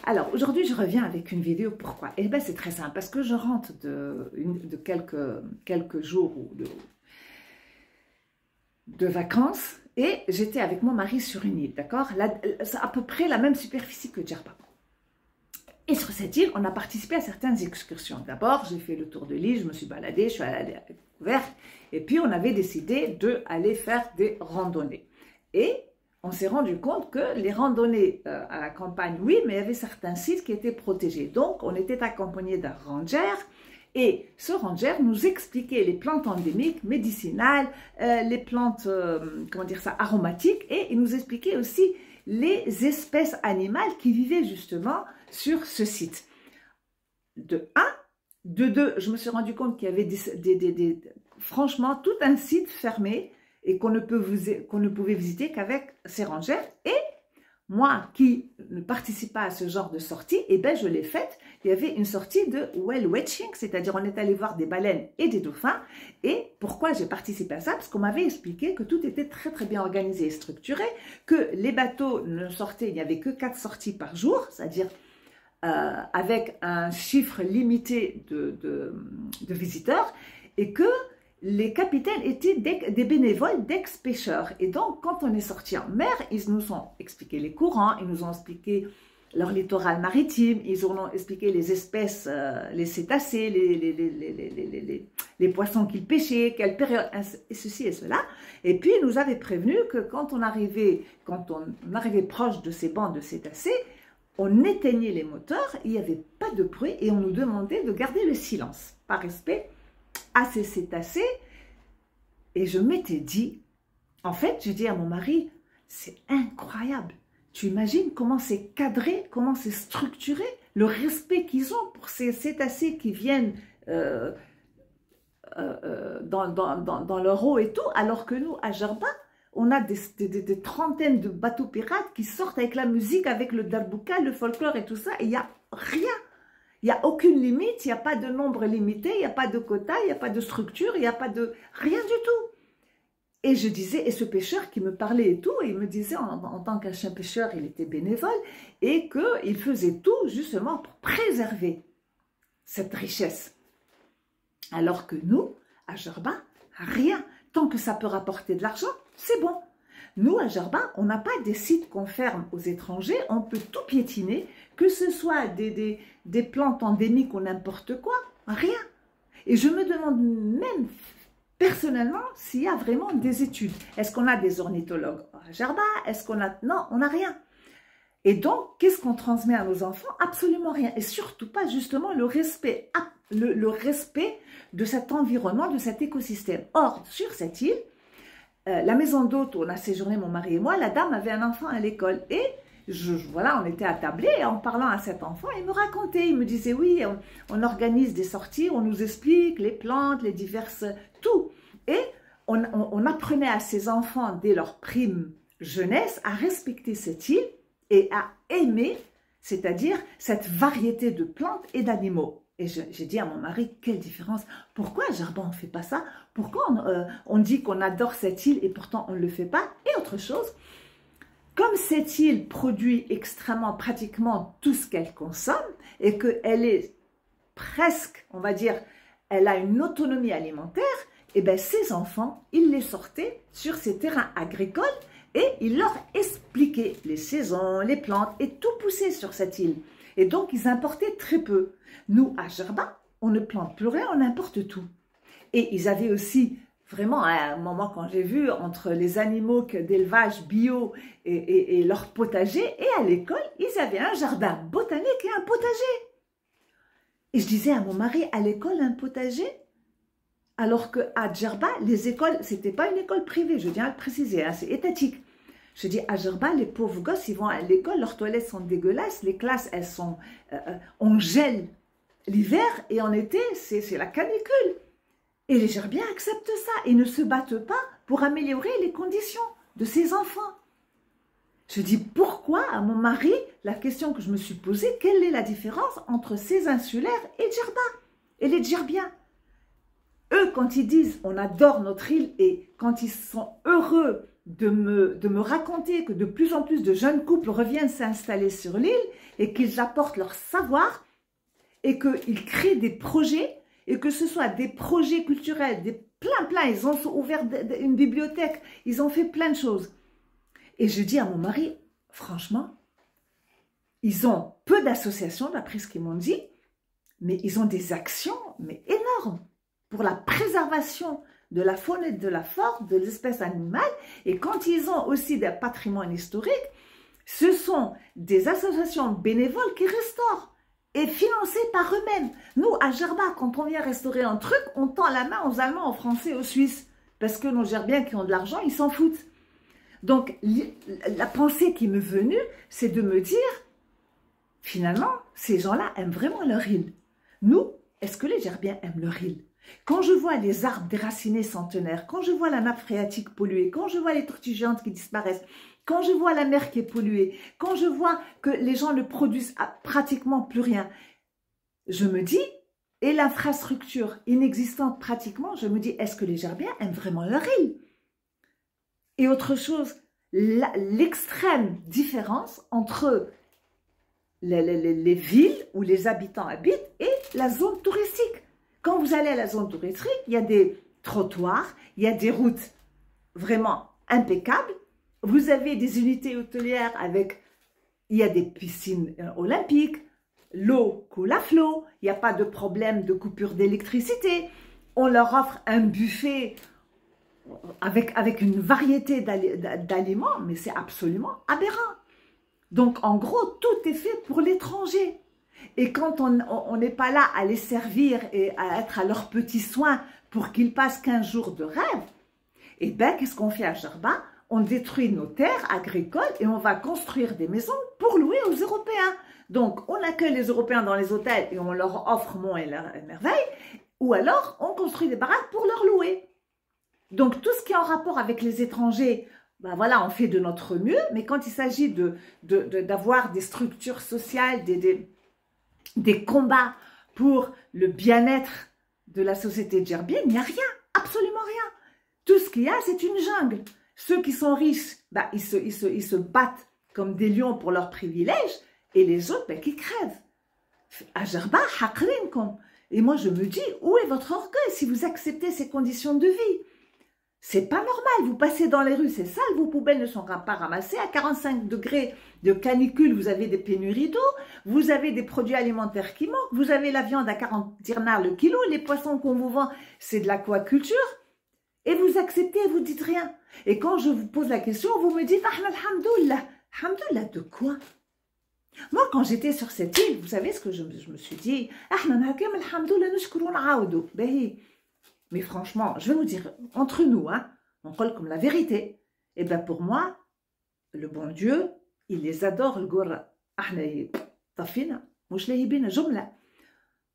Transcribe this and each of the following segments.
Alors, aujourd'hui, je reviens avec une vidéo. Pourquoi? Eh bien, c'est très simple, parce que je rentre de quelques jours de vacances et j'étais avec mon mari sur une île, d'accord? C'est à peu près la même superficie que Djerba. Et sur cette île, on a participé à certaines excursions. D'abord, j'ai fait le tour de l'île, je me suis baladée, je suis allée à la découverte, et puis on avait décidé d'aller faire des randonnées. Et on s'est rendu compte que les randonnées à la campagne, oui, mais il y avait certains sites qui étaient protégés. Donc, on était accompagné d'un ranger et ce ranger nous expliquait les plantes endémiques, médicinales, les plantes, comment dire ça, aromatiques, et il nous expliquait aussi les espèces animales qui vivaient justement sur ce site. De un, de deux, je me suis rendu compte qu'il y avait franchement tout un site fermé et qu'on ne pouvait visiter qu'avec ces rangers. Et moi qui ne participe pas à ce genre de sortie, eh ben je l'ai faite. Il y avait une sortie de whale watching, c'est-à-dire on est allé voir des baleines et des dauphins. Et pourquoi j'ai participé à ça? Parce qu'on m'avait expliqué que tout était très très bien organisé et structuré, que les bateaux ne sortaient, il n'y avait que 4 sorties par jour, c'est-à-dire avec un chiffre limité de visiteurs, et que les capitaines étaient des bénévoles d'ex-pêcheurs. Et donc, quand on est sorti en mer, ils nous ont expliqué les courants, ils nous ont expliqué leur littoral maritime, ils nous ont expliqué les espèces, les cétacés, les poissons qu'ils pêchaient, quelle période, et ceci et cela. Et puis, ils nous avaient prévenu que quand on arrivait proche de ces bancs de cétacés, on éteignait les moteurs, il n'y avait pas de bruit et on nous demandait de garder le silence, par respect à ces cétacés. Et je m'étais dit, en fait, j'ai dit à mon mari, c'est incroyable. Tu imagines comment c'est cadré, comment c'est structuré, le respect qu'ils ont pour ces cétacés qui viennent dans leur eau et tout, alors que nous, à Djerba, on a des trentaines de bateaux pirates qui sortent avec la musique, avec le darbouka, le folklore et tout ça, et il n'y a rien. Il n'y a aucune limite, il n'y a pas de nombre limité, il n'y a pas de quota, il n'y a pas de structure, il n'y a pas de rien du tout. Et je disais, et ce pêcheur qui me parlait et tout, et il me disait en tant qu'un pêcheur, il était bénévole, et qu'il faisait tout justement pour préserver cette richesse. Alors que nous, à Djerba, rien. Tant que ça peut rapporter de l'argent, c'est bon. Nous, à Djerba, on n'a pas des sites qu'on ferme aux étrangers, on peut tout piétiner, que ce soit des plantes endémiques ou n'importe quoi, rien. Et je me demande même personnellement s'il y a vraiment des études. Est-ce qu'on a des ornithologues à Djerba? Est-ce qu'on a... Non, on n'a rien. Et donc, qu'est-ce qu'on transmet à nos enfants? Absolument rien. Et surtout pas justement le respect, le respect de cet environnement, de cet écosystème. Or, sur cette île, la maison d'hôte où on a séjourné, mon mari et moi, la dame avait un enfant à l'école. Et voilà, on était attablés et en parlant à cet enfant, il me racontait, il me disait, oui, on organise des sorties, on nous explique les plantes, les diverses, tout. Et on apprenait à ces enfants, dès leur prime jeunesse, à respecter cette île et à aimer, c'est-à-dire cette variété de plantes et d'animaux. Et j'ai dit à mon mari, quelle différence, pourquoi à Djerba on ne fait pas ça? Pourquoi on dit qu'on adore cette île et pourtant on ne le fait pas? Et autre chose, comme cette île produit extrêmement, pratiquement tout ce qu'elle consomme et qu'elle est presque, on va dire, elle a une autonomie alimentaire, et bien ces enfants, ils les sortaient sur ces terrains agricoles et ils leur expliquaient les saisons, les plantes et tout poussait sur cette île. Et donc, ils importaient très peu. Nous, à Djerba, on ne plante plus rien, on importe tout. Et ils avaient aussi, vraiment, à un moment quand j'ai vu, entre les animaux d'élevage bio et leur potager, et à l'école, ils avaient un jardin botanique et un potager. Et je disais à mon mari, à l'école, un potager? Alors qu'à Djerba, les écoles, c'était pas une école privée, je tiens à le préciser, hein, c'est étatique. Je dis, à Djerba, les pauvres gosses, ils vont à l'école, leurs toilettes sont dégueulasses, les classes, elles sont... on gèle l'hiver et en été, c'est la canicule. Et les Djerbiens acceptent ça et ne se battent pas pour améliorer les conditions de ces enfants. Je dis, pourquoi, à mon mari, la question que je me suis posée, quelle est la différence entre ces insulaires et Djerba et les Djerbiens? Eux, quand ils disent, on adore notre île et quand ils sont heureux de me raconter que de plus en plus de jeunes couples reviennent s'installer sur l'île et qu'ils apportent leur savoir et qu'ils créent des projets et que ce soit des projets culturels, plein, ils ont ouvert une bibliothèque, ils ont fait plein de choses. Et je dis à mon mari, franchement, ils ont peu d'associations d'après ce qu'ils m'ont dit, mais ils ont des actions mais énormes pour la préservation de la faune et de la flore, de l'espèce animale. Et quand ils ont aussi des patrimoines historiques, ce sont des associations bénévoles qui restaurent et financées par eux-mêmes. Nous, à Gerba, quand on vient restaurer un truc, on tend la main aux Allemands, aux Français, aux Suisses. Parce que nos Gerbiens qui ont de l'argent, ils s'en foutent. Donc, la pensée qui m'est venue, c'est de me dire, finalement, ces gens-là aiment vraiment leur île. Nous, est-ce que les Gerbiens aiment leur île? Quand je vois les arbres déracinés centenaires, quand je vois la nappe phréatique polluée, quand je vois les tortues géantes qui disparaissent, quand je vois la mer qui est polluée, quand je vois que les gens ne produisent pratiquement plus rien, je me dis, et l'infrastructure inexistante pratiquement, je me dis, est-ce que les Gerbiens aiment vraiment leur île? Et autre chose, l'extrême différence entre les villes où les habitants habitent et la zone touristique. Quand vous allez à la zone touristique, il y a des trottoirs, il y a des routes vraiment impeccables. Vous avez des unités hôtelières avec, il y a des piscines olympiques, l'eau coule à flot, il n'y a pas de problème de coupure d'électricité. On leur offre un buffet avec une variété d'aliments, mais c'est absolument aberrant. Donc, en gros, tout est fait pour l'étranger. Et quand on n'est pas là à les servir et à être à leurs petits soins pour qu'ils passent 15 jours de rêve, eh bien, qu'est-ce qu'on fait à Gerba? On détruit nos terres agricoles et on va construire des maisons pour louer aux Européens. Donc, on accueille les Européens dans les hôtels et on leur offre monts et merveilles, ou alors on construit des baraques pour leur louer. Donc, tout ce qui est en rapport avec les étrangers, ben voilà, on fait de notre mieux, mais quand il s'agit d'avoir des structures sociales, des combats pour le bien-être de la société djerbienne, il n'y a rien, absolument rien. Tout ce qu'il y a, c'est une jungle. Ceux qui sont riches, ben, ils se battent comme des lions pour leurs privilèges, et les autres, ben, qui crèvent. À Gerba, haqrinkom. Et moi, je me dis, où est votre orgueil si vous acceptez ces conditions de vie? C'est pas normal, vous passez dans les rues, c'est sale, vos poubelles ne sont pas ramassées, à 45 degrés de canicule, vous avez des pénuries d'eau, vous avez des produits alimentaires qui manquent, vous avez la viande à 40 dirhams le kilo, les poissons qu'on vous vend, c'est de l'aquaculture, et vous acceptez et vous dites rien. Et quand je vous pose la question, vous me dites, ah, alhamdoulilah. Alhamdoulilah de quoi? Moi, quand j'étais sur cette île, vous savez ce que je me suis dit, mais franchement, je vais vous dire, entre nous, hein, on colle comme la vérité. Et bien pour moi, le bon Dieu, il les adore.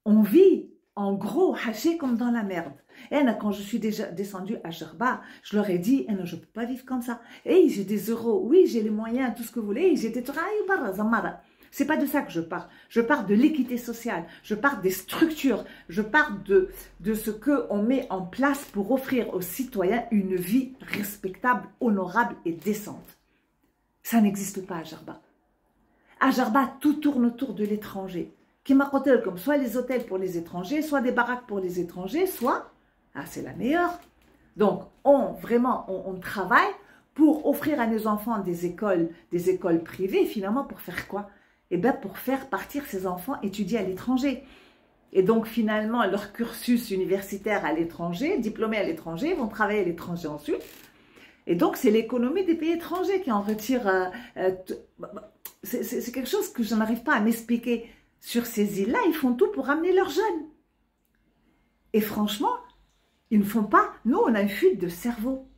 On vit en gros haché comme dans la merde. Et quand je suis déjà descendue à Gerba, je leur ai dit, je ne peux pas vivre comme ça. Et j'ai des euros, oui, j'ai les moyens, tout ce que vous voulez. J'étais c'est pas de ça que je parle. Je parle de l'équité sociale. Je parle des structures. Je parle de ce qu'on met en place pour offrir aux citoyens une vie respectable, honorable et décente. Ça n'existe pas à Gerba. À Gerba, tout tourne autour de l'étranger. Qui m'a comme soit les hôtels pour les étrangers, soit des baraques pour les étrangers, soit, c'est la meilleure. Donc, on travaille pour offrir à nos enfants des écoles privées, finalement, pour faire quoi? Eh bien, pour faire partir ces enfants étudier à l'étranger. Et donc, finalement, leur cursus universitaire à l'étranger, diplômés à l'étranger, vont travailler à l'étranger ensuite. Et donc, c'est l'économie des pays étrangers qui en retire. C'est quelque chose que je n'arrive pas à m'expliquer. Sur ces îles-là, ils font tout pour ramener leurs jeunes. Et franchement, ils ne font pas. Nous, on a une fuite de cerveau.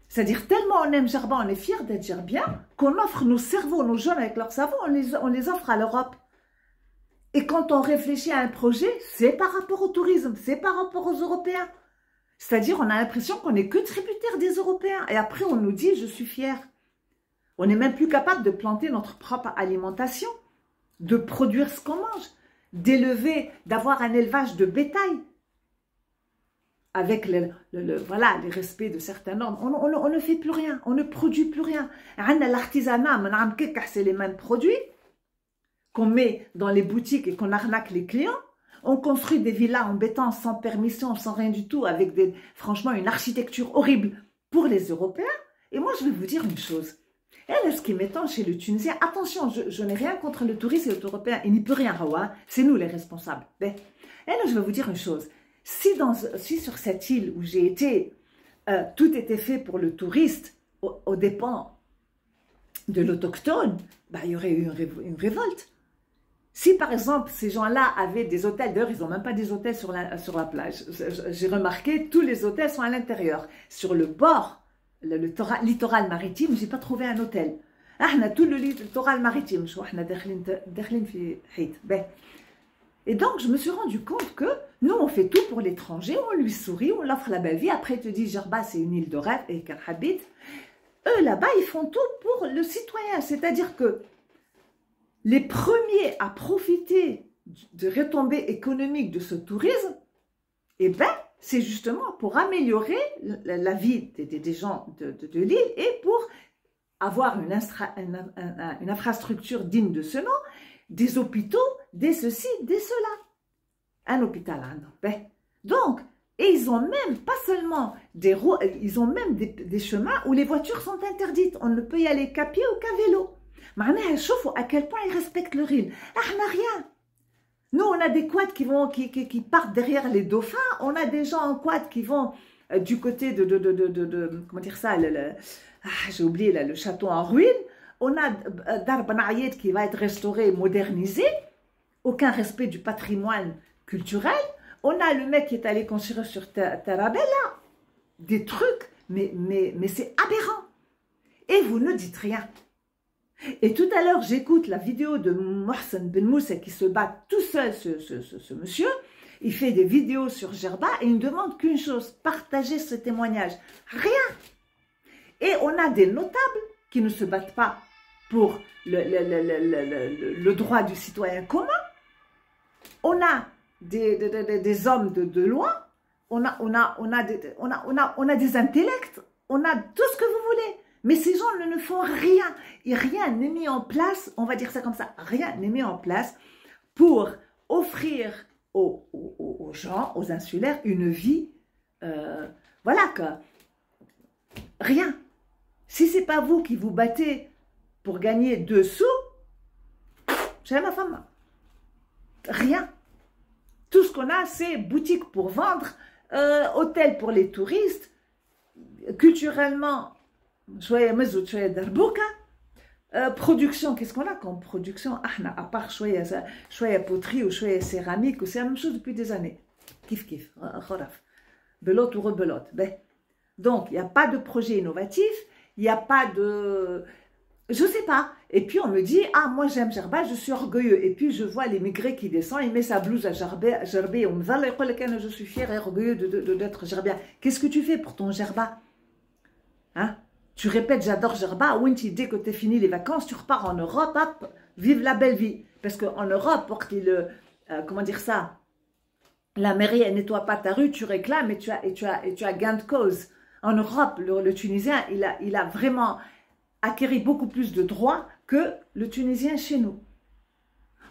C'est-à-dire, tellement on aime Gerba, on est fiers d'être gerbiens, qu'on offre nos cerveaux, nos jeunes avec leur cerveau, on les offre à l'Europe. Et quand on réfléchit à un projet, c'est par rapport au tourisme, c'est par rapport aux Européens. C'est-à-dire, on a l'impression qu'on n'est que tributaire des Européens. Et après, on nous dit, je suis fier. On n'est même plus capable de planter notre propre alimentation, de produire ce qu'on mange, d'élever, d'avoir un élevage de bétail. avec voilà, les respects de certaines normes. On ne fait plus rien, on ne produit plus rien. L'artisanat, c'est les mêmes produits qu'on met dans les boutiques et qu'on arnaque les clients. On construit des villas en béton sans permission, sans rien du tout, avec franchement une architecture horrible pour les Européens. Et moi, je vais vous dire une chose. Et ce qui m'étonne chez le Tunisien, attention, je n'ai rien contre le touriste et l'Européen, il n'y peut rien, c'est nous les responsables. Et là, je vais vous dire une chose. Si sur cette île où j'ai été, tout était fait pour le touriste, aux dépens de l'autochtone, bah, il y aurait eu une révolte. Si par exemple ces gens-là avaient des hôtels, d'ailleurs ils n'ont même pas des hôtels sur la plage, j'ai remarqué tous les hôtels sont à l'intérieur. Sur le bord, le littoral maritime, je n'ai pas trouvé un hôtel. On a tout le littoral maritime, et donc je me suis rendu compte que nous on fait tout pour l'étranger, on lui sourit, on l'offre la belle vie, après il te dit Jerba c'est une île de rêve et qu'un habite. Eux là-bas ils font tout pour le citoyen, c'est-à-dire que les premiers à profiter de retombées économiques de ce tourisme, eh ben, c'est justement pour améliorer la vie des gens de l'île et pour avoir une infrastructure digne de ce nom, des hôpitaux, des ceci, des cela. Un hôpital, ben. Donc, et ils ont même, pas seulement des roues, ils ont même des chemins où les voitures sont interdites. On ne peut y aller qu'à pied ou qu'à vélo. معناها شوفوا à quel point ils respectent leur île. احنا rien. Nous on a des quads qui partent derrière les dauphins, on a des gens en quad qui vont du côté de comment dire ça, j'ai oublié là, le château en ruine, on a Dar Ben Aïed qui va être restauré, modernisé, aucun respect du patrimoine culturel, on a le mec qui est allé construire sur Tarabella, des trucs, mais c'est aberrant. Et vous ne dites rien. Et tout à l'heure, j'écoute la vidéo de Mohsen Ben Moussa qui se bat tout seul, ce monsieur. Il fait des vidéos sur Jerba et il ne demande qu'une chose, partager ce témoignage. Rien. Et on a des notables qui ne se battent pas pour le droit du citoyen commun. On a des hommes de loi, on a des intellects, on a tout ce que vous voulez. Mais ces gens ne font rien. Et rien n'est mis en place, on va dire ça comme ça, rien n'est mis en place pour offrir aux gens, aux insulaires, une vie, voilà que, rien. Si ce n'est pas vous qui vous battez pour gagner 2 sous, j'ai ma femme. Rien. Tout ce qu'on a, c'est boutique pour vendre, hôtel pour les touristes, culturellement, production, qu'est-ce qu'on a comme production? À part choya poterie ou choya céramique, c'est la même chose depuis des années. Kif kif, belote ou rebelote. Donc, il n'y a pas de projet innovatif, il n'y a pas de... Je sais pas. Et puis on me dit, ah moi j'aime Jerba, je suis orgueilleux. Et puis je vois l'immigré qui descend, il met sa blouse à Jerba, on me dit, je suis fier et orgueilleux d'être Gerbien. Qu'est-ce que tu fais pour ton Jerba? Hein? Tu répètes, j'adore Jerba, ou dès que tu as fini les vacances, tu repars en Europe, hop, vive la belle vie. Parce qu'en Europe, pour qu'il comment dire ça, la mairie, elle nettoie pas ta rue, tu réclames et tu as gain de cause. En Europe, le Tunisien, il a vraiment acquéri beaucoup plus de droits que le Tunisien chez nous.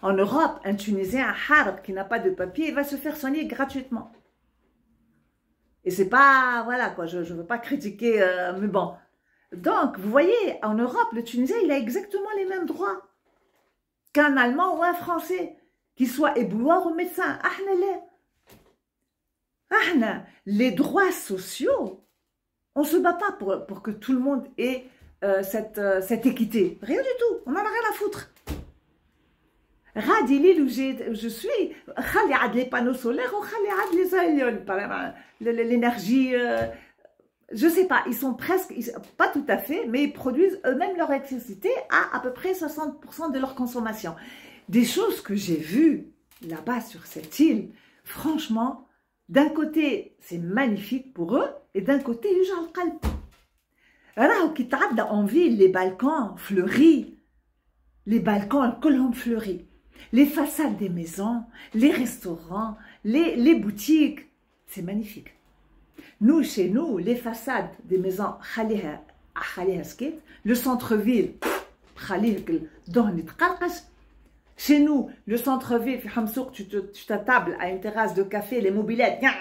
En Europe, un Tunisien, un harb qui n'a pas de papier, il va se faire soigner gratuitement. Et c'est pas, voilà quoi, je veux pas critiquer, mais bon. Donc, vous voyez, en Europe, le Tunisien, il a exactement les mêmes droits qu'un Allemand ou un Français, qu'il soit éboueur ou médecin. Les droits sociaux, on ne se bat pas pour que tout le monde ait cette équité. Rien du tout, on n'en a rien à foutre. Radi l'île où je suis, il y a les panneaux solaires ou il y a les aéoliennes, l'énergie, je sais pas, ils sont presque, pas tout à fait, mais ils produisent eux-mêmes leur électricité à peu près 60% de leur consommation. Des choses que j'ai vues là-bas sur cette île, franchement, d'un côté, c'est magnifique pour eux, et d'un côté, ils ont le calme. Alors, qui t'arrête en ville, les balcons fleuris, les balcons, colombe fleuris. Les façades des maisons, les restaurants, les boutiques, c'est magnifique. Nous, chez nous, les façades des maisons, le centre-ville, chez nous, le centre-ville, tu t'attables à une terrasse de café, les mobilettes, interdit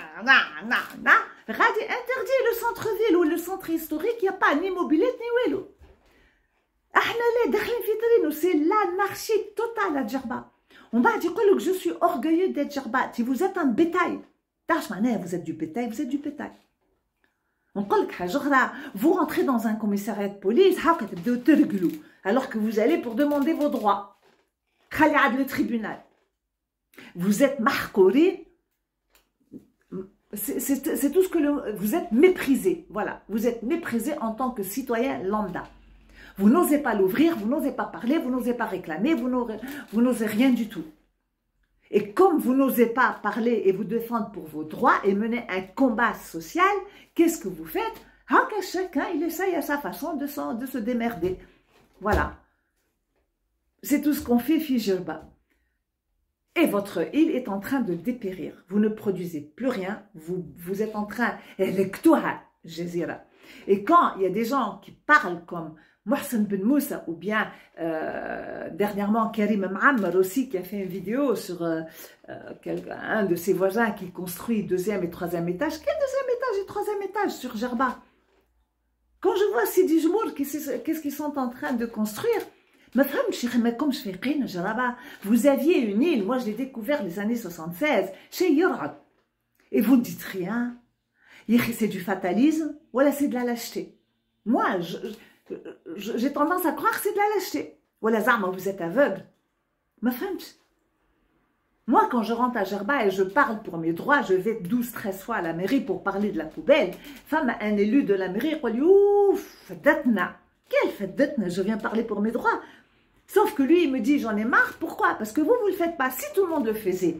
le centre-ville ou le centre historique, il n'y a pas ni mobilette ni vélo. C'est l'anarchie totale à Djerba. On va dire que je suis orgueilleux d'être Djerba. Si vous êtes un bétail, vous êtes du bétail, vous êtes du bétail. On vous rentrez dans un commissariat de police, alors que vous allez pour demander vos droits. Le tribunal. Vous êtes marcouré. C'est tout ce que vous êtes méprisé. Voilà, vous êtes méprisé en tant que citoyen lambda. Vous n'osez pas l'ouvrir, vous n'osez pas parler, vous n'osez pas réclamer, vous n'osez rien du tout. Et comme vous n'osez pas parler et vous défendre pour vos droits et mener un combat social, qu'est-ce que vous faites? Chacun, il essaye à sa façon de se démerder. Voilà. C'est tout ce qu'on fait, Djerba. Et votre île est en train de dépérir. Vous ne produisez plus rien. Vous êtes en train... Et quand il y a des gens qui parlent comme Mohsen Ben Moussa ou bien dernièrement Karim M'Ammar aussi qui a fait une vidéo sur un de ses voisins qui construit deuxième et troisième étage. Quel deuxième étage et troisième étage sur Djerba? Quand je vois Sidi Jmour, qu'est-ce qu'ils sont en train de construire? Vous aviez une île, moi je l'ai découvert les années 76, chez Yorad. Et vous ne dites rien. C'est du fatalisme, voilà c'est de la lâcheté. Moi, j'ai tendance à croire que c'est de la lâcheté. Voilà, Zama, vous êtes aveugle. Moi, quand je rentre à Djerba et je parle pour mes droits, je vais 12-13 fois à la mairie pour parler de la poubelle. Femme, un élu de la mairie, il dit ouf, faddatna. Quelle faddatna? Je viens parler pour mes droits. Sauf que lui, il me dit, j'en ai marre. Pourquoi? Parce que vous ne le faites pas. Si tout le monde le faisait,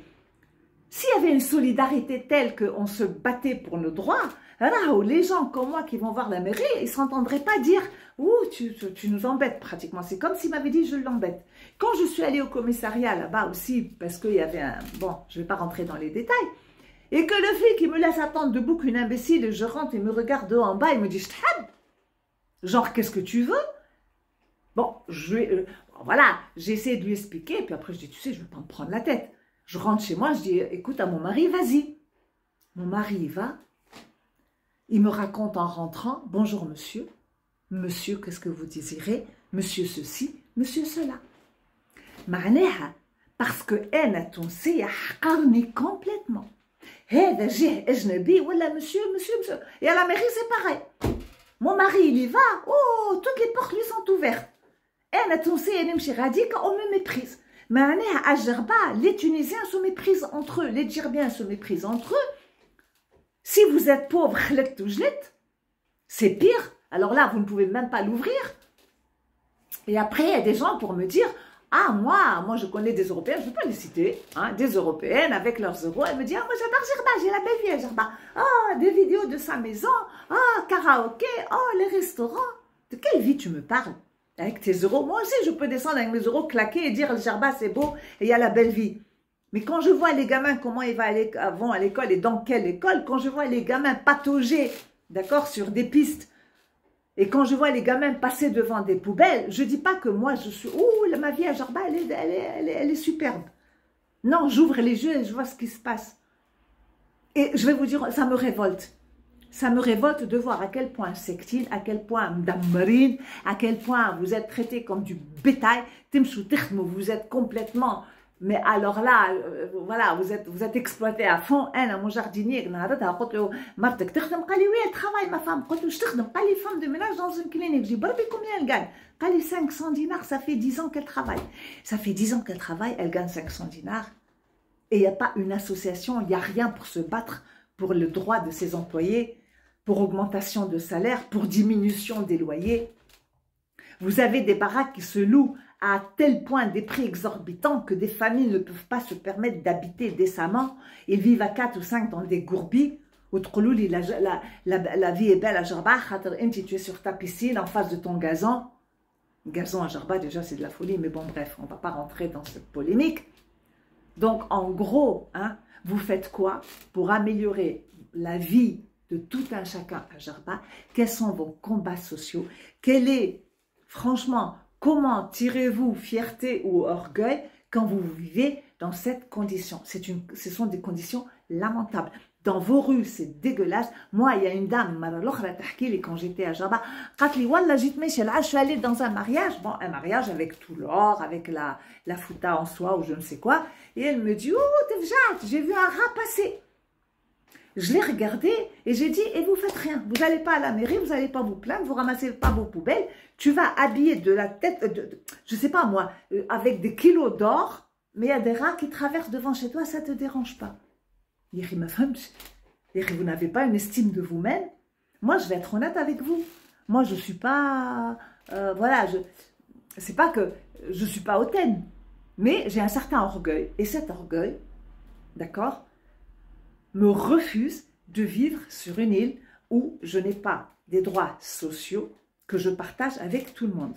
s'il y avait une solidarité telle qu'on se battait pour nos droits, alors les gens comme moi qui vont voir la mairie, ils ne s'entendraient pas dire « Ouh, tu nous embêtes pratiquement ». C'est comme s'il m'avait dit « Je l'embête ». Quand je suis allée au commissariat là-bas aussi, parce qu'il y avait un... Bon, je ne vais pas rentrer dans les détails. Et que le flic, il me laisse attendre debout qu'une imbécile, et je rentre et me regarde de haut en bas, il me dit « Je t'aide ». Genre, qu'est-ce que tu veux? Bon, voilà, j'ai essayé de lui expliquer, puis après je dis, tu sais, je ne vais pas me prendre la tête. Je rentre chez moi, je dis, écoute à mon mari, vas-y. Mon mari, il va, il me raconte en rentrant, bonjour monsieur, monsieur, qu'est-ce que vous désirez, monsieur ceci, monsieur cela. معناها parce que elle a toncé, حقرني complètement. هذا جه أجنبي ولا monsieur. Et à la mairie, c'est pareil. Mon mari, il y va, oh, toutes les portes lui sont ouvertes. On me méprise. Mais à Djerba, les Tunisiens se méprisent entre eux, les Djerbiens se méprisent entre eux. Si vous êtes pauvre, c'est pire. Alors là, vous ne pouvez même pas l'ouvrir. Et après, il y a des gens pour me dire, ah, moi je connais des Européens, je ne vais pas les citer, hein, des Européennes avec leurs euros. Elle me dit, ah, moi j'adore Djerba, j'ai la belle vie à Djerba. Ah, des vidéos de sa maison, ah, karaoké, oh, les restaurants. De quelle vie tu me parles? Avec tes euros, moi aussi je peux descendre avec mes euros, claquer et dire Djerba c'est beau et il y a la belle vie. Mais quand je vois les gamins comment ils vont à l'école et dans quelle école, quand je vois les gamins patauger, d'accord, sur des pistes, et quand je vois les gamins passer devant des poubelles, je ne dis pas que moi je suis, ouh, ma vie à Djerba elle est superbe. Non, j'ouvre les yeux et je vois ce qui se passe. Et je vais vous dire, ça me révolte. Ça me révolte de voir à quel point sectine, à quel point mdammarine, à quel point vous êtes traités comme du bétail. Vous êtes complètement... Mais alors là, voilà, vous êtes exploité à fond. Mon jardinier, elle travaille, ma femme. Elle femme de ménage dans une clinique. Je dis, combien elle gagne? Elle gagne 500 dinars, ça fait 10 ans qu'elle travaille. Ça fait 10 ans qu'elle travaille, elle gagne 500 dinars. Et il n'y a pas une association, il n'y a rien pour se battre pour le droit de ses employés, pour augmentation de salaire, pour diminution des loyers. Vous avez des baraques qui se louent à tel point des prix exorbitants que des familles ne peuvent pas se permettre d'habiter décemment. Ils vivent à 4 ou 5 dans des gourbis. La vie est belle à Djerba, tu es sur ta piscine en face de ton gazon. Gazon à Djerba, déjà c'est de la folie, mais bon bref, on ne va pas rentrer dans cette polémique. Donc en gros, hein, vous faites quoi pour améliorer la vie de tout un chacun à Jarba, quels sont vos combats sociaux, quel est, franchement, comment tirez-vous fierté ou orgueil quand vous vivez dans cette condition. Ce sont des conditions lamentables. Dans vos rues, c'est dégueulasse. Moi, il y a une dame, quand j'étais à Jarba, je suis allée dans un mariage, bon, un mariage avec tout l'or, avec la fouta en soie ou je ne sais quoi, et elle me dit, oh, Tefjat, j'ai vu un rat passer. Je l'ai regardé et j'ai dit, et vous faites rien, vous n'allez pas à la mairie, vous n'allez pas vous plaindre, vous ramassez pas vos poubelles, tu vas habiller de la tête, je sais pas moi, avec des kilos d'or, mais il y a des rats qui traversent devant chez toi, ça ne te dérange pas. Vous n'avez pas une estime de vous-même. Moi, je vais être honnête avec vous. Moi, je ne suis pas... voilà, c'est pas que je ne suis pas hautaine, mais j'ai un certain orgueil. Et cet orgueil, d'accord, me refuse de vivre sur une île où je n'ai pas des droits sociaux que je partage avec tout le monde.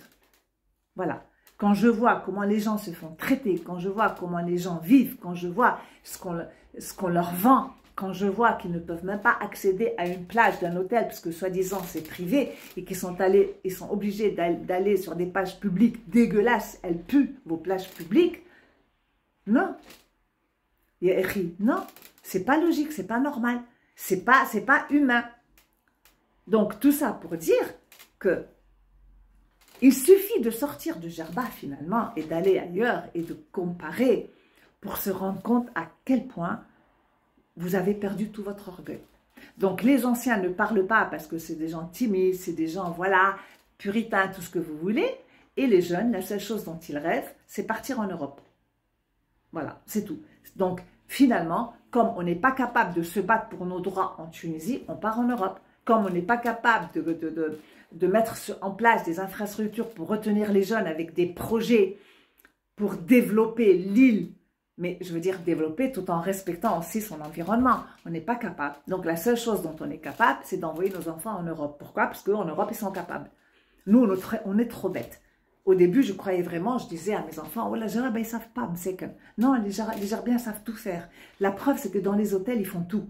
Voilà. Quand je vois comment les gens se font traiter, quand je vois comment les gens vivent, quand je vois ce qu'on leur vend, quand je vois qu'ils ne peuvent même pas accéder à une plage d'un hôtel, parce que soi-disant c'est privé, et qu'ils sont obligés d'aller sur des plages publiques dégueulasses, elles puent vos plages publiques, non. Non, c'est pas logique, c'est pas normal, c'est pas humain. Donc tout ça pour dire que il suffit de sortir de Jarba finalement et d'aller ailleurs et de comparer pour se rendre compte à quel point vous avez perdu tout votre orgueil. Donc les anciens ne parlent pas parce que c'est des gens timides, c'est des gens, voilà, puritains, tout ce que vous voulez. Et les jeunes, la seule chose dont ils rêvent, c'est partir en Europe. Voilà, c'est tout. Donc finalement, comme on n'est pas capable de se battre pour nos droits en Tunisie, on part en Europe. Comme on n'est pas capable de mettre en place des infrastructures pour retenir les jeunes avec des projets pour développer l'île, mais je veux dire développer tout en respectant aussi son environnement. On n'est pas capable. Donc la seule chose dont on est capable, c'est d'envoyer nos enfants en Europe. Pourquoi? Parce qu'en Europe, ils sont capables. Nous, on est trop bêtes. Au début, je croyais vraiment, je disais à mes enfants, oh, les Jarabes, ils ne savent pas, non, les Jarabiens savent tout faire. La preuve, c'est que dans les hôtels, ils font tout.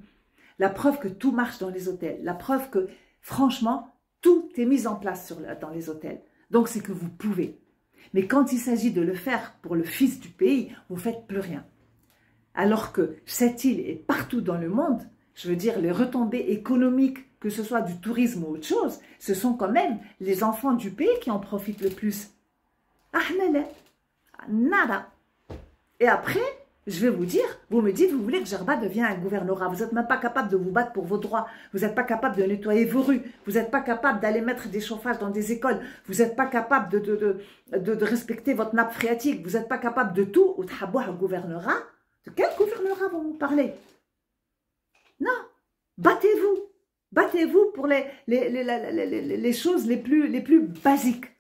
La preuve que tout marche dans les hôtels. La preuve que, franchement, tout est mis en place dans les hôtels. Donc, c'est que vous pouvez. Mais quand il s'agit de le faire pour le fils du pays, vous ne faites plus rien. Alors que cette île est partout dans le monde, je veux dire, les retombées économiques, que ce soit du tourisme ou autre chose, ce sont quand même les enfants du pays qui en profitent le plus. Nada. Et après, je vais vous dire, vous me dites, vous voulez que Jarba devienne un gouvernorat. Vous n'êtes même pas capable de vous battre pour vos droits. Vous n'êtes pas capable de nettoyer vos rues. Vous n'êtes pas capable d'aller mettre des chauffages dans des écoles. Vous n'êtes pas capable de respecter votre nappe phréatique. Vous n'êtes pas capable de tout. Ou un gouvernorat. De quel gouvernorat vont vous parler? Non. Battez-vous. Battez-vous pour les choses les plus basiques.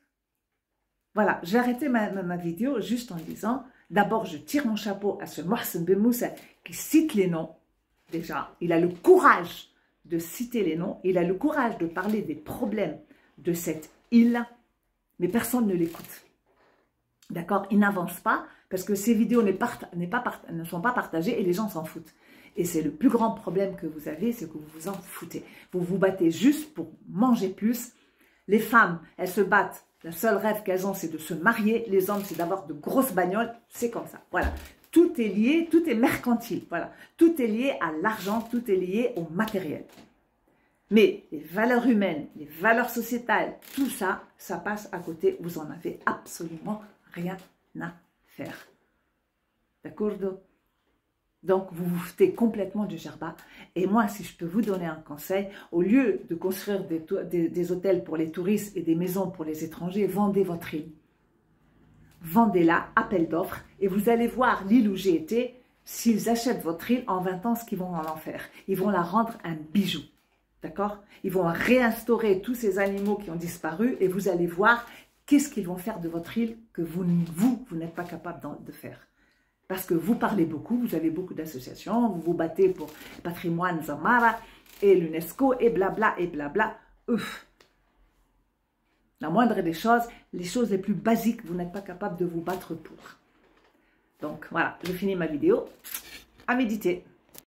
Voilà, j'ai arrêté ma vidéo juste en disant, d'abord je tire mon chapeau à ce Mohsen Ben Moussa qui cite les noms. Déjà, il a le courage de citer les noms, il a le courage de parler des problèmes de cette île, mais personne ne l'écoute. D'accord? Il n'avance pas parce que ces vidéos ne sont pas partagées et les gens s'en foutent. Et c'est le plus grand problème que vous avez, c'est que vous vous en foutez. Vous vous battez juste pour manger plus. Les femmes, elles se battent. Le seul rêve qu'elles ont, c'est de se marier. Les hommes, c'est d'avoir de grosses bagnoles. C'est comme ça. Voilà. Tout est lié, tout est mercantile. Voilà. Tout est lié à l'argent, tout est lié au matériel. Mais les valeurs humaines, les valeurs sociétales, tout ça, ça passe à côté. Vous en avez absolument rien à faire. D'accord? Donc, vous vous foutez complètement du Jarba. Et moi, si je peux vous donner un conseil, au lieu de construire des hôtels pour les touristes et des maisons pour les étrangers, vendez votre île. Vendez-la, appel d'offres, et vous allez voir l'île où j'ai été, s'ils achètent votre île, en 20 ans, ce qu'ils vont en faire. Ils vont la rendre un bijou. D'accord? Ils vont réinstaurer tous ces animaux qui ont disparu, et vous allez voir qu'est-ce qu'ils vont faire de votre île que vous n'êtes pas capable de faire. Parce que vous parlez beaucoup, vous avez beaucoup d'associations, vous vous battez pour patrimoine Zamara et l'UNESCO et blabla et blabla. La moindre des choses, les choses les plus basiques, vous n'êtes pas capable de vous battre pour. Donc voilà, je finis ma vidéo. À méditer.